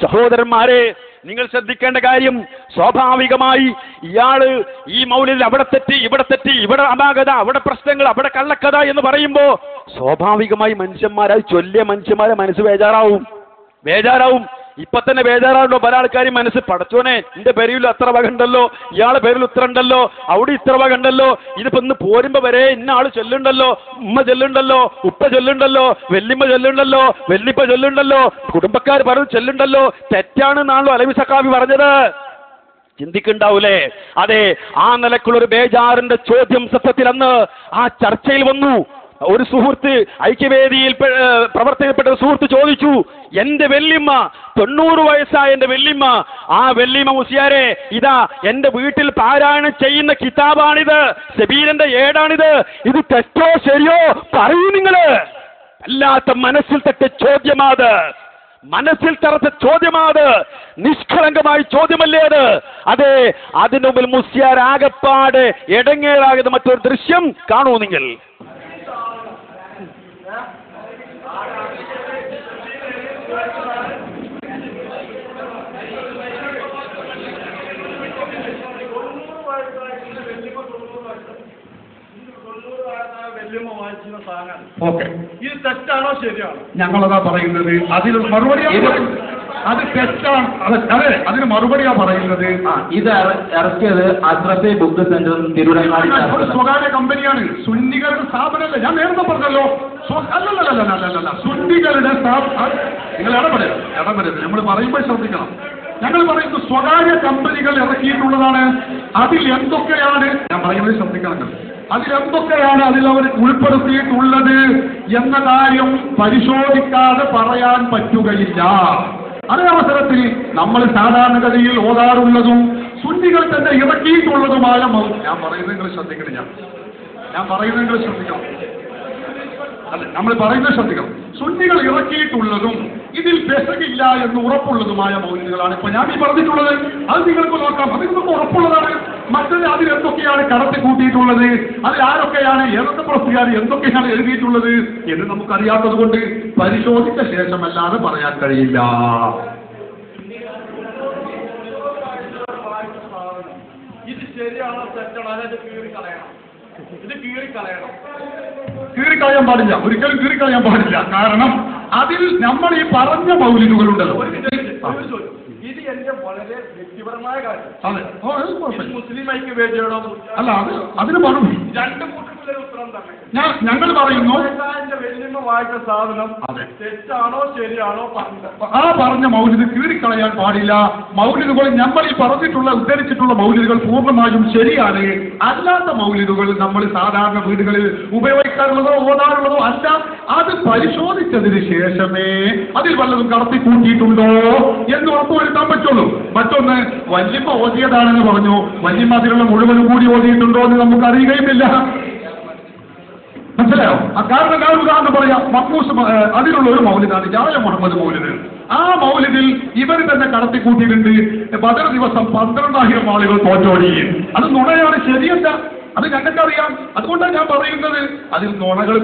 സഹോദരന്മാരെ, നിങ്ങൾ ശ്രദ്ധിക്കേണ്ട കാര്യം, സ്വാഭാവികമായി ഇയാള് ഈ മൗലിദിൽ അവിടെ തെറ്റി, ഇവിടെ അപാകത, അവിടെ പ്രശ്നങ്ങൾ, അവിടെ കള്ളക്കഥ എന്ന് പറയുമ്പോ സ്വാഭാവികമായി മനുഷ്യന്മാരായി ചൊല്ലിയ മനുഷ്യന്മാരെ മനസ്സ് ബേജാറാവും. ഇപ്പൊ തന്നെ ബേജാറാണല്ലോ പല ആൾക്കാരും മനസ്സ്. പടച്ചോനെ, എന്റെ പേരിൽ അത്ര വക ഉണ്ടല്ലോ, ഇയാളെ പേരിൽ ഇത്ര ഉണ്ടല്ലോ, അവിടെ ഇത്ര വക ഉണ്ടല്ലോ, ഇതിപ്പോ ഇന്ന് പോരുമ്പോ വരെ ഇന്ന ആള് ചൊല്ലുണ്ടല്ലോ, ഉമ്മ ചൊല്ലുണ്ടല്ലോ, ഉപ്പ ചൊല്ലുണ്ടല്ലോ, വെല്ലിമ്മ ചൊല്ലുണ്ടല്ലോ, വെല്ലിപ്പ ചൊല്ലുണ്ടല്ലോ, കുടുംബക്കാർ പറഞ്ഞു ചൊല്ലുണ്ടല്ലോ. തെറ്റാണെന്നാണല്ലോ അലവി സഖാഫി പറഞ്ഞത്. ചിന്തിക്കുണ്ടാവൂലേ? അതെ, ആ നിലക്കുള്ളൊരു ബേജാറിന്റെ ചോദ്യം സത്യത്തിൽ അന്ന് ആ ചർച്ചയിൽ വന്നു. ഒരു സുഹൃത്ത്, ഐക്യവേദിയിൽ പ്രവർത്തനപ്പെട്ട സുഹൃത്ത് ചോദിച്ചു, എന്റെ വെല്ലിമ്മ 90 വയസ്സായ എന്റെ വെല്ലിമ്മ, ആ വെല്ലിമ്മ മുസ്ലിയാരെ, ഇതാ എന്റെ വീട്ടിൽ പാരായണം ചെയ്യുന്ന കിതാബാണിത്, സബീലിന്റെ ഏടാണിത്, ഇത് തെറ്റോ ശരിയോ പറയൂ നിങ്ങള്. അല്ലാത്ത മനസ്സിൽ തട്ട ചോദ്യമാത്, മനസ്സിൽ തറച്ച ചോദ്യമാത്, നിഷ്കളങ്കമായ ചോദ്യമല്ലേ അത്? അതെ, അതിനു മുമ്പിൽ മുസ്ലിയാർ ആകപ്പാട് എടങ്ങേറാകുന്ന മറ്റൊരു ദൃശ്യം കാണൂ നിങ്ങൾ. ഓക്കെ, ഇത് തെറ്റാണോ ശരിയാണോ? ഞങ്ങളതാ പറയുന്നത്. അതിന് മറുപടി അത് തെറ്റാണ്. അതെ, അതിന് മറുപടിയാ പറയുന്നത്. ഇത് ഇറക്കിയത് അഷ്റഫി ബുക്ക് സെന്റർ തിരുവനന്തപുരം. ഒരു സ്വകാര്യ കമ്പനിയാണ്, സുന്നികളുടെ സ്ഥാപനമല്ല. ഞാൻ നേരത്തെ പറഞ്ഞല്ലോ, അല്ലല്ല, സുന്നികളുടെ നിങ്ങൾ ഇടപെടരുത്. നമ്മൾ പറയുമ്പോൾ ശ്രദ്ധിക്കണം. ഞങ്ങൾ പറയുന്നത് സ്വകാര്യ കമ്പനികൾ ഇറക്കിയിട്ടുള്ളതാണ്. അതിൽ എന്തൊക്കെയാണ്, ഞാൻ പറയുന്നത് ശ്രദ്ധിക്കണം, അതിലെന്തൊക്കെയാണ് അതിലവർ ഉൾപ്പെടുത്തിയിട്ടുള്ളത് എന്ന കാര്യം പരിശോധിക്കാതെ പറയാൻ പറ്റുകയില്ല. അതേ അവസരത്തിൽ നമ്മൾ സാധാരണഗതിയിൽ ഓതാറുള്ളതും സുന്നികൾ തന്നെ ഇറക്കിയിട്ടുള്ളതുമായ ഞാൻ പറയുന്നത് നിങ്ങൾ ശ്രദ്ധിക്കണം. അതെ, നമ്മൾ പറയുന്നത് ശ്രദ്ധിക്കണം. സുന്നികൾ ഇറക്കിയിട്ടുള്ളതും ഇതിൽ പെസകില്ല എന്ന് ഉറപ്പുള്ളതുമായ മൗലിദുകളാണ് ഇപ്പൊ ഞാൻ ഈ പറഞ്ഞിട്ടുള്ളത്. അത് നിങ്ങൾക്ക് നോക്കാം, അത് നിങ്ങൾക്ക് ഉറപ്പുള്ളതാണ്. മറ്റത് അതിലെന്തൊക്കെയാണ് കടത്തി കൂട്ടിയിട്ടുള്ളത്, അതിൽ ആരൊക്കെയാണ്, ഏതൊക്കെ പ്രസ്തുകാർ എന്തൊക്കെയാണ് എഴുതിയിട്ടുള്ളത് എന്ന് നമുക്കറിയാത്തത് കൊണ്ട് പരിശോധിച്ച ശേഷമല്ലാതെ പറയാൻ കഴിയില്ല. ഇത് ശരിയാണോ തെറ്റാണോ, അതായത് കീറിക്കളയാൻ പാടില്ല, ഒരിക്കലും കീറിക്കളയാൻ പാടില്ല. കാരണം അതിൽ നമ്മൾ ഈ പറഞ്ഞ മൗലിദുകളുണ്ടല്ലോ, ഇത് എന്റെ വളരെ വ്യക്തിപരമായ കാര്യം. അതെ, മുസ്ലിം ഐക്യവേദിയോടോ അല്ല, അതിന് മറുപടി രണ്ട് കൂട്ടത്തിലൊരു ഉത്തരം തന്നെ ഞങ്ങൾ പറയുന്നു. എന്റെ വെല്ലിമ്മ വായിച്ച സാധനം തെറ്റാണോ ശരിയാണോ പറഞ്ഞത്, ആ പറഞ്ഞ മൗലിദ് കീറിക്കളയാൻ പാടില്ല. മൗലിദുകൾ നമ്മൾ ഈ പറഞ്ഞിട്ടുള്ള ഉദ്ധരിച്ചിട്ടുള്ള മൗലിദുകൾ പൂർണ്ണമായും ശരിയാണ്. അല്ലാത്ത മൗലിദുകൾ നമ്മൾ സാധാരണ വീടുകളിൽ ഉപയോഗിക്കാറുള്ളതോ ഓതാറുള്ളതോ അല്ല. അത് പരിശോധിച്ചതിന് ശേഷമേ അതിൽ വല്ലതും കടത്തി കൂട്ടിയിട്ടുണ്ടോ എന്ന് ഉറപ്പുവരുത്താൻ പറ്റുള്ളൂ. മറ്റൊന്ന്, വല്യമ്മ ഓതിയതാണെന്ന് പറഞ്ഞു, വല്യമ്മ അതിലുള്ള മുഴുവനും കൂടി ഓതിയിട്ടുണ്ടോ എന്ന് നമുക്ക് അറിയുകയുമില്ല. മനസ്സിലായോ? ആ കാരണം ഞാൻ ഉദാഹരണം പറയാം. മക്കൂസ് അതിലുള്ള ഒരു മൗലിദാണ് ജായ മുഹമ്മദ് മൗലിദ്. ആ മൗലിദിൽ ഇവർ തന്നെ കടത്തിക്കൂട്ടിയിട്ടുണ്ട്. ബദർ ദിവസം 12,000 ആളുകൾ തോറ്റോടി. അത് നുണയാണ്, ശരിയല്ല. അത് ഞങ്ങൾക്കറിയാം. അതുകൊണ്ടാണ് ഞാൻ പറയുന്നത്, അതിൽ നുണകൾ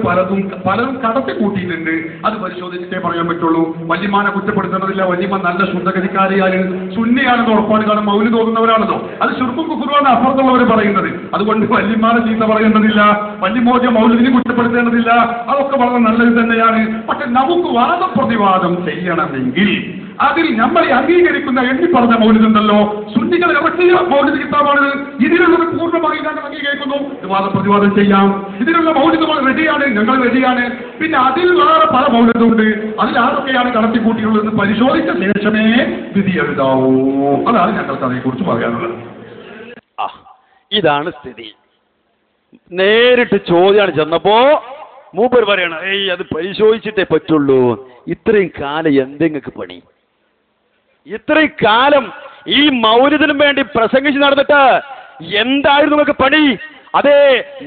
പലരും കടത്തി കൂട്ടിയിട്ടുണ്ട്. അത് പരിശോധിച്ചിട്ടേ പറയാൻ പറ്റുള്ളൂ. വല്യമാനെ കുറ്റപ്പെടുത്തുന്നതില്ല. വല്യമ്മ നല്ല ശുദ്ധഗതിക്കാരിയാണ്, സുന്നിയാണെന്ന് ഉറപ്പാണ്. കാരണം മൗലിദ് തോന്നുന്നവരാണല്ലോ. അത് ശുർക്കും കുഫറുമാണ് അപ്പുറത്തുള്ളവർ പറയുന്നത്. അതുകൊണ്ട് വല്യമാനെ ചീത്ത പറയേണ്ടതില്ല, വല്യമോദ്യ മൗലിദിനെ കുറ്റപ്പെടുത്തേണ്ടതില്ല. അതൊക്കെ വളരെ നല്ലത് തന്നെയാണ്. പക്ഷെ നമുക്ക് വാദപ്രതിവാദം ചെയ്യണമെങ്കിൽ അതിൽ നമ്മൾ അംഗീകരിക്കുന്ന എണ്ണി പറഞ്ഞ മൗലിദുണ്ടല്ലോ, സുന്നികൾ ഇറക്കിയ മൗലിദ് കിതാബാണ്. ഇതിലുള്ളത് പൂർണ്ണമായി ഞങ്ങൾ അംഗീകരിക്കുന്നു. വാദപ്രതിവാദം ചെയ്യാം. ഇതിലുള്ള മൗലിദുകൾ റെഡിയാണ്, ഞങ്ങൾ റെഡിയാണ്. പിന്നെ അതിൽ വേറെ പല മൗലിദുണ്ട്. അതിൽ ആരൊക്കെയാണ് കടത്തിക്കൂട്ടിയുള്ളതെന്ന് പരിശോധിച്ച ശേഷമേ വിധി എഴുതാവൂ. അതാണ് ഞങ്ങൾക്ക് അതേക്കുറിച്ച് പറയാനുള്ളത്. ഇതാണ് സ്ഥിതി. നേരിട്ട് ചോദ്യമാണ് ചെന്നപ്പോ മൂപ്പർ പറയണം, അത് പരിശോധിച്ചിട്ടേ പറ്റുള്ളൂ. ഇത്രയും കാലം എന്തെങ്ങൾക്ക് പണി? ഇത്രയും കാലം ഈ മൗലിദിനും വേണ്ടി പ്രസംഗിച്ച് നടന്നിട്ട് എന്തായിരുന്നു നിങ്ങൾക്ക് പണി? അതെ,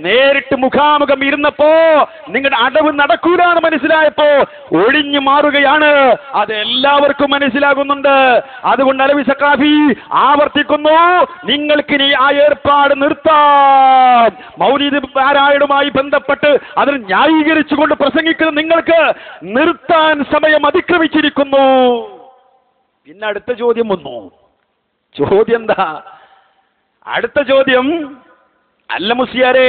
നേരിട്ട് മുഖാമുഖം ഇരുന്നപ്പോ നിങ്ങളുടെ അടവ് നടക്കൂല എന്ന് മനസ്സിലായപ്പോ ഒഴിഞ്ഞു മാറുകയാണ്. അത് എല്ലാവർക്കും മനസ്സിലാകുന്നുണ്ട്. അതുകൊണ്ട് അലവി സഖാഫി ആവർത്തിക്കുന്നു, നിങ്ങൾക്കിനി ആ ഏർപ്പാട് നിർത്താം. മൗലിദ് പാരായണവുമായി ബന്ധപ്പെട്ട് അതിന് ന്യായീകരിച്ചുകൊണ്ട് പ്രസംഗിക്കുന്ന നിങ്ങൾക്ക് നിർത്താൻ സമയം അതിക്രമിച്ചിരിക്കുന്നു. പിന്നെ അടുത്ത ചോദ്യം വന്നു. ചോദ്യം എന്താ? അടുത്ത ചോദ്യം, അല്ല മുസ്ലിയാരെ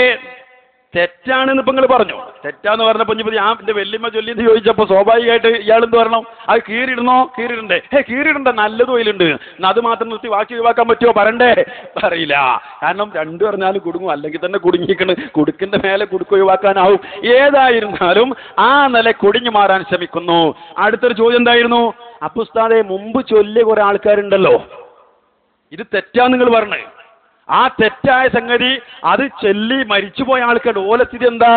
തെറ്റാണെന്ന് ഇപ്പൊ നിങ്ങൾ പറഞ്ഞു. തെറ്റാന്ന് പറഞ്ഞപ്പോ ഞാൻ എന്റെ വെല്ലിമ്മ ചൊല്ലിന്ന് ചോദിച്ചപ്പോ സ്വാഭാവികമായിട്ട് ഇയാൾ എന്ത് പറയണം? അത് കീറിയിടണോ? കീറിയിടണ്ടേ? കീറിയിടണ്ട, നല്ലത് തൊയിലുണ്ട്. അത് മാത്രം നിർത്തി ബാക്കി ഒഴിവാക്കാൻ പറ്റുമോ? പറയണ്ടേ? പറയില്ല. കാരണം രണ്ടു പറഞ്ഞാലും കുടുങ്ങും, അല്ലെങ്കിൽ തന്നെ കുടുങ്ങിക്കണ്. കുടുക്കിന്റെ മേലെ കുടുക്ക് ഒഴിവാക്കാനാവും. ഏതായിരുന്നാലും ആ നില കുടിഞ്ഞു മാറാൻ ശ്രമിക്കുന്നു. അടുത്തൊരു ചോദ്യം എന്തായിരുന്നു? അപ്പൊ ഉസ്താദേ, മുമ്പ് ചൊല്ലിയ കുറെ ആൾക്കാരുണ്ടല്ലോ, ഇത് തെറ്റാന്ന് നിങ്ങൾ പറഞ്ഞേ. ആ തെറ്റായ സംഗതി അത് ചൊല്ലി മരിച്ചുപോയ ആൾക്കാരുടെ ഓലസ്ഥിതി എന്താ?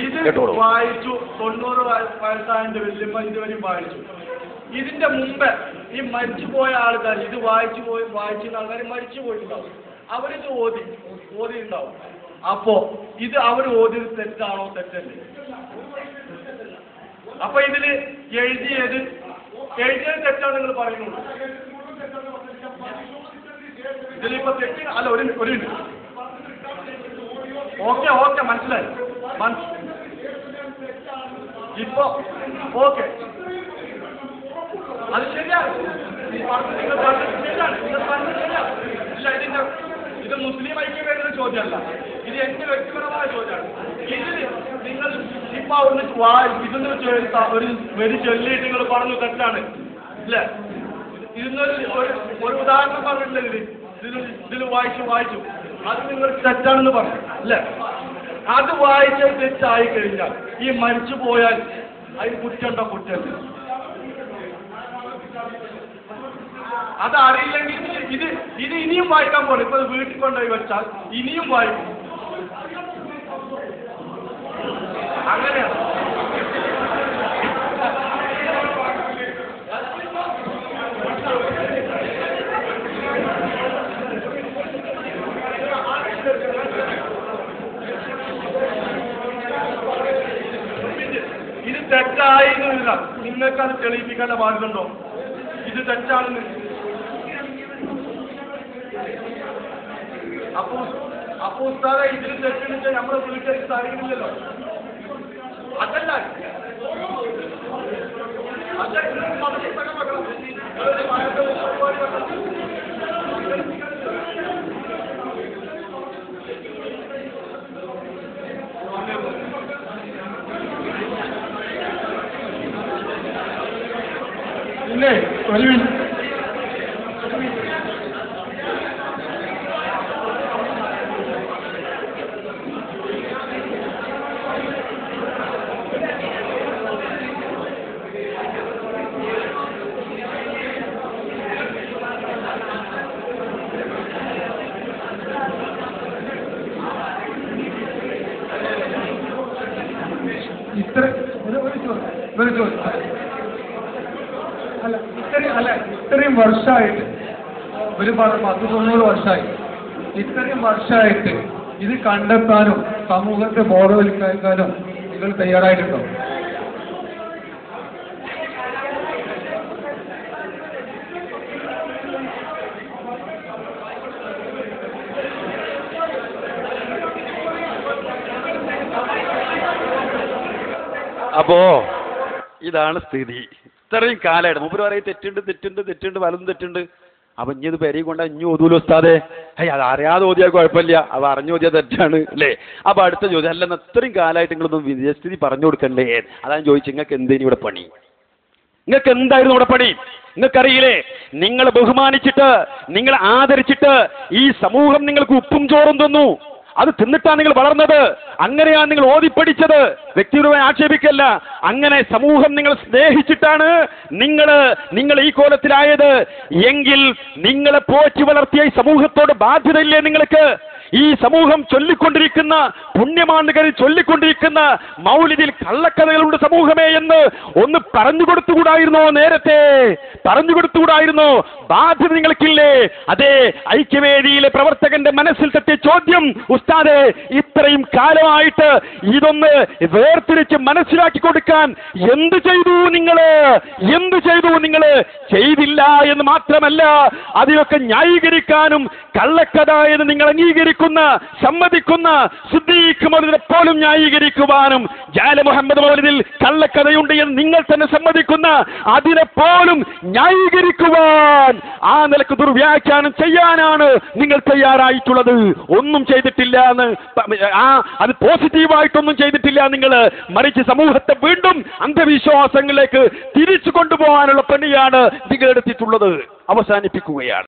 ഇത് വായിച്ചു 90 വയസ്സായതിന്റെ വല്യമ്മ ഇതുവരെയും വായിച്ചു. ഇതിന്റെ മുമ്പ് ഈ മരിച്ചുപോയ ആൾക്കാർ ഇത് വായിച്ചിരുന്ന ആൾക്കാർ മരിച്ചു പോയിട്ടുണ്ടാവും. അവരിത് ഓതിയിട്ടുണ്ടാവും. അപ്പോ ഇത് അവർ ഓതിയത് തെറ്റാണോ? തെറ്റല്ലേ? അപ്പൊ ഇതില് എഴുതിയത് തെറ്റാണ് നിങ്ങൾ പറയുന്നുള്ളൂ. ഇതിലിപ്പോ തെറ്റ് അല്ല. ഒരു ഓക്കെ മനസ്സിലായി. ഇപ്പൊ ഓക്കെ, അത് ശരിയാണ്. നിങ്ങൾ പറഞ്ഞത് ശരിയാണ്. ഇല്ല, ഇത് മുസ്ലിം ഐക്യവേദിയുടെ ചോദ്യമല്ല. ഇത് എന്റെ വ്യക്തിപരമായ ചോദ്യമാണ്. ഇതിൽ നിങ്ങൾ ഇപ്പൊ അവിടുന്ന് ഒരു ചൊല്ലിയിട്ട് നിങ്ങൾ പറഞ്ഞു തെറ്റാണ് ഇല്ലേ? ഒരു ഉദാഹരണം പറഞ്ഞിട്ടില്ല. ഇതിൽ വായിച്ചു അത് നിങ്ങൾ തെറ്റാണെന്ന് പറഞ്ഞു അല്ലേ? അത് വായിച്ച തെറ്റായി കഴിഞ്ഞാൽ ഈ മരിച്ചു പോയാൽ അതിന് കുറ്റമുണ്ടോ? കുറ്റമില്ല. അത് അറിയില്ലെങ്കിൽ ഇത് ഇനിയും വായിക്കാൻ പോലെ ഇപ്പൊ വീട്ടിൽ കൊണ്ടുപോയി വെച്ചാൽ ഇനിയും വായിക്കും. അങ്ങനെയാണ്. ഇത് തെറ്റായിരുന്നില്ല. നിങ്ങൾക്ക് അത് തെളിയിപ്പിക്കേണ്ട ബാധ്യതയുണ്ടോ? ഇത് തെറ്റാണെന്ന്. അപ്പൊ ഉസ്താദെ ഇതിൽ തെറ്റെടുത്ത് നമ്മുടെ വീട്ടിലേക്ക് അറിയുന്നില്ലല്ലോ. അതല്ല പിന്നെ ഒരു മിനിറ്റ്. ഇത്രയും വർഷമായിട്ട് ഒരു 10-90 വർഷമായി ഇത്രയും വർഷമായിട്ട് ഇത് കണ്ടെത്താനും സമൂഹത്തെ ബോധവൽക്കരിക്കാനും നിങ്ങൾ തയ്യാറായിട്ടുണ്ടോ? അപ്പോ ഇതാണ് സ്ഥിതി. ഇത്രയും കാലമായിട്ട് മൂപ്പര് പറയും തെറ്റുണ്ട് വലതും തെറ്റുണ്ട്. അപ്പൊ ഇനി ഇത് പെരി കൊണ്ട് ഇഞ്ഞു ഓതൂല ഉസ്താദേ. അത് അറിയാതെ ഓതിയാൽ കുഴപ്പമില്ല, അത് അറിഞ്ഞു ഓതിയാൽ തെറ്റാണ് അല്ലേ? അപ്പൊ അടുത്ത ചോദ്യം, അല്ല ഇത്രയും കാലമായിട്ട് നിങ്ങളൊന്നും വിജയസ്ഥിതി പറഞ്ഞു കൊടുക്കണ്ടേ? അതാണ് ചോദിച്ചു. നിങ്ങൾക്ക് എന്തേലും ഇവിടെ പണി? നിങ്ങൾക്ക് എന്തായിരുന്നു ഇവിടെ പണി? നിങ്ങൾക്കറിയില്ലേ, നിങ്ങൾ ബഹുമാനിച്ചിട്ട് നിങ്ങൾ ആദരിച്ചിട്ട് ഈ സമൂഹം നിങ്ങൾക്ക് ഉപ്പും ചോറും തന്നു. അത് തിന്നിട്ടാണ് നിങ്ങൾ വളർന്നത്. അങ്ങനെയാണ് നിങ്ങൾ ഓതിപ്പടിച്ചത്. വ്യക്തിപരമായി ആക്ഷേപിക്കല്ല. അങ്ങനെ സമൂഹം നിങ്ങൾ സ്നേഹിച്ചിട്ടാണ് നിങ്ങൾ ഈ കോലത്തിലായത് എങ്കിൽ നിങ്ങളെ പോറ്റി വളർത്തിയ ഈ സമൂഹത്തോട് ബാധ്യതയില്ലേ നിങ്ങൾക്ക്? ഈ സമൂഹം ചൊല്ലിക്കൊണ്ടിരിക്കുന്ന പുണ്യമാണ്ടുകളിൽ ചൊല്ലിക്കൊണ്ടിരിക്കുന്ന മൗലിദിൽ കള്ളക്കഥകളുണ്ട് സമൂഹമേ എന്ന് ഒന്ന് പറഞ്ഞു കൊടുത്തുകൂടായിരുന്നോ? നേരത്തെ പറഞ്ഞു കൊടുത്തുകൂടായിരുന്നോ? ബാധ്യത നിങ്ങൾക്കില്ലേ? അതേ, ഐക്യവേദിയിലെ പ്രവർത്തകന്റെ മനസ്സിൽ തട്ടിയ ചോദ്യം, ഉസ്താദേ ഇത്രയും കാലമായിട്ട് ഇതൊന്ന് വേർതിരിച്ച് മനസ്സിലാക്കി കൊടുക്കാൻ എന്ത് ചെയ്തു നിങ്ങള്? ചെയ്തില്ല എന്ന് മാത്രമല്ല, അതിനൊക്കെ ന്യായീകരിക്കാനും കള്ളക്കഥ എന്ന് നിങ്ങൾ അംഗീകരിക്കും സമ്മതിക്കുന്ന സിദ്ദീഖ് മൗലിദിനെ പോലും ന്യായീകരിക്കുവാനും ജാല മുഹമ്മദ് മൗലിദിൽ കള്ളക്കഥയുണ്ട് എന്ന് നിങ്ങൾ തന്നെ സമ്മതിക്കുന്ന അതിനെ പോലും ന്യായീകരിക്കുവാൻ ആ നിലക്ക് ദുർവ്യാഖ്യാനം ചെയ്യാനാണ് നിങ്ങൾ തയ്യാറായിട്ടുള്ളത്. ഒന്നും ചെയ്തിട്ടില്ല എന്ന് അത് പോസിറ്റീവായിട്ടൊന്നും ചെയ്തിട്ടില്ല നിങ്ങൾ, മറിച്ച് സമൂഹത്തെ വീണ്ടും അന്ധവിശ്വാസങ്ങളിലേക്ക് തിരിച്ചു കൊണ്ടുപോകാനുള്ള പണിയാണ് നിങ്ങൾ എടുത്തിട്ടുള്ളത്. അവസാനിപ്പിക്കുകയാണ്.